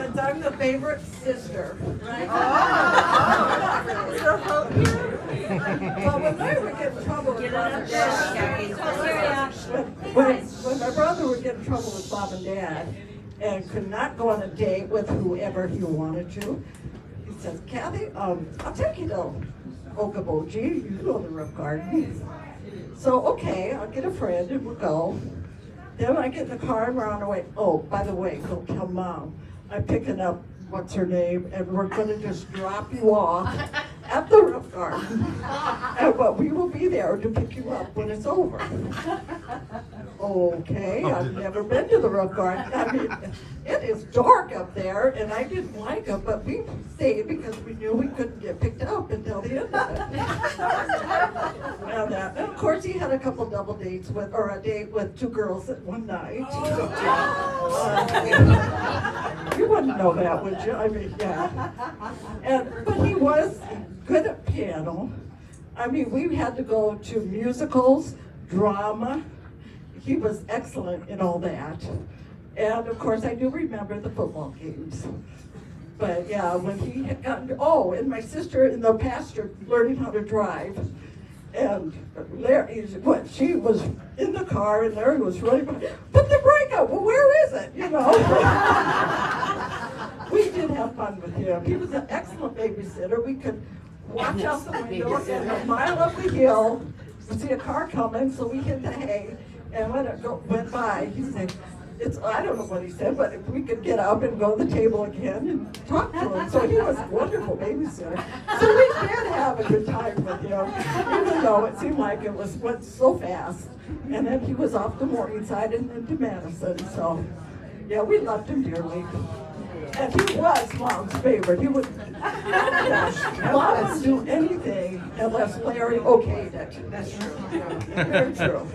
since I'm the favorite sister. Right? But when I would get in trouble with Mom and Dad, when my brother would get in trouble with Mom and Dad and could not go on a date with whoever he wanted to, he says, Kathy, I'll take you to Okoboji. You know the Roof Garden. So, okay, I'll get a friend and we'll go. Then I get in the car and we're on our way. Oh, by the way, go tell Mom I'm picking up, what's her name, and we're going to just drop you off at the Roof Garden. But we will be there to pick you up when it's over. Okay, I've never been to the Roof Garden. I mean, it is dark up there, and I didn't like it, but we stayed because we knew we couldn't get picked up until the end of it. And of course, he had a couple double dates with, or a date with two girls at one night. You wouldn't know that, would you? I mean, yeah. But he was good at piano. I mean, we had to go to musicals, drama. He was excellent in all that. And of course, I do remember the football games. But yeah, when he had gotten, and my sister in the pasture learning how to drive. And Larry, she was in the car and Larry was running, put the brake out, well, where is it, you know? We did have fun with him. He was an excellent babysitter. We could watch out the window and a mile up the hill, see a car coming, so we hit the hay. And when it went by, he said, I don't know what he said, but if we could get up and go to the table again and talk to him. So he was a wonderful babysitter. So we did have a good time with him, even though it seemed like it went so fast. And then he was off to Morningside and then to Madison. So, yeah, we loved him dearly. And he was Mom's favorite. He would Mom wouldn't do anything unless Larry okayed it. That's true. Very true.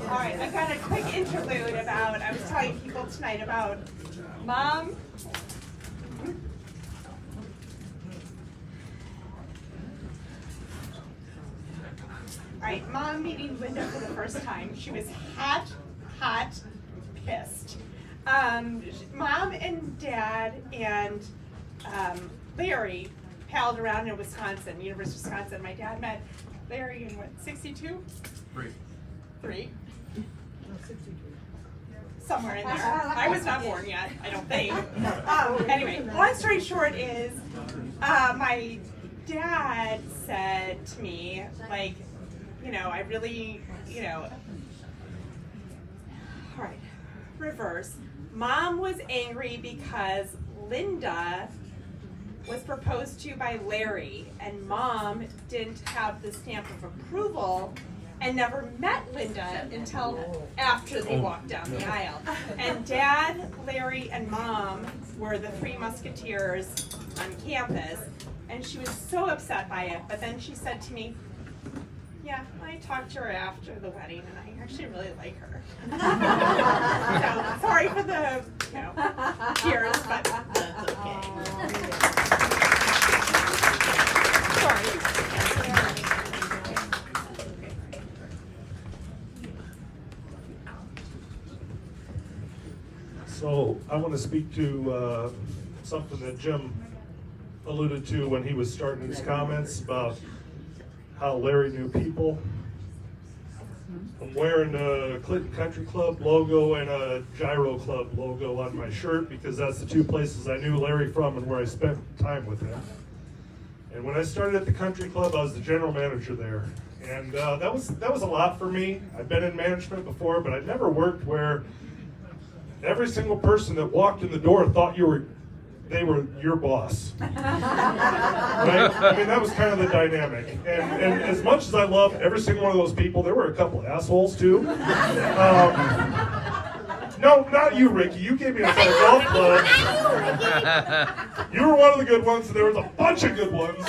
All right, I got a quick interlude about, I was telling people tonight about Mom. All right, Mom meeting Linda for the first time. She was hot, pissed. Mom and Dad and Larry palled around in Wisconsin, University of Wisconsin. My dad met Larry in what, 62? Three? No, 62. Somewhere in there. I was not born yet, I don't think. Anyway, long story short is, my dad said to me, like, I really, all right, reverse. Mom was angry because Linda was proposed to by Larry, and Mom didn't have the stamp of approval and never met Linda until after they walked down the aisle. And Dad, Larry, and Mom were the three musketeers on campus, and she was so upset by it. But then she said to me, yeah, I talked to her after the wedding, and I actually really like her. So, sorry for the, tears, but that's okay. So I want to speak to something that Jim alluded to when he was starting his comments about how Larry knew people. I'm wearing a Clinton Country Club logo and a Gyro Club logo on my shirt because that's the two places I knew Larry from and where I spent time with him. And when I started at the Country Club, I was the general manager there. And that was a lot for me. I've been in management before, but I'd never worked where every single person that walked in the door thought they were your boss. Right? I mean, that was kind of the dynamic. And as much as I love every single one of those people, there were a couple of assholes too. No, not you, Ricky. You gave me a set of golf clubs. You were one of the good ones, and there was a bunch of good ones.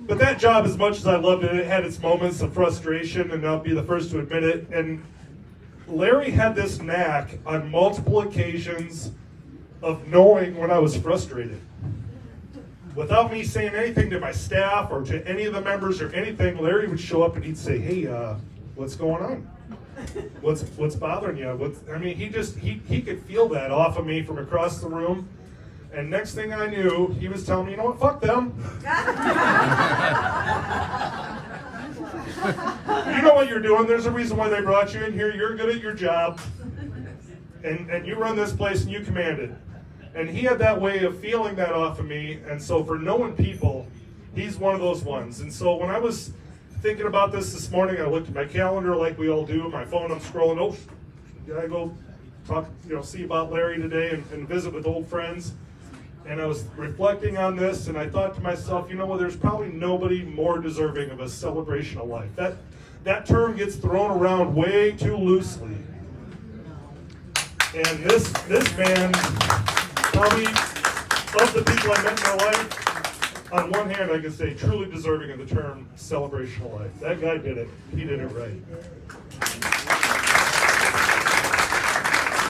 But that job, as much as I loved it, it had its moments of frustration, and I'll be the first to admit it. And Larry had this knack on multiple occasions of knowing when I was frustrated. without me saying anything to my staff or to any of the members or anything, Larry would show up and he'd say, "Hey, what's going on? What's bothering you?" I mean, he could feel that off of me from across the room. And next thing I knew, he was telling me, "You know what? Fuck them. You know what you're doing. There's a reason why they brought you in here. You're good at your job. And you run this place and you command it." And he had that way of feeling that off of me. And so for knowing people, he's one of those ones. And so when I was thinking about this morning, I looked at my calendar like we all do. My phone, I'm scrolling. Oh, did I go talk, see about Larry today and visit with old friends? And I was reflecting on this, and I thought to myself, well, there's probably nobody more deserving of a celebration of life. That term gets thrown around way too loosely. And this man, probably of the people I met in my life, on one hand, I can say truly deserving of the term celebration of life. That guy did it. He did it right.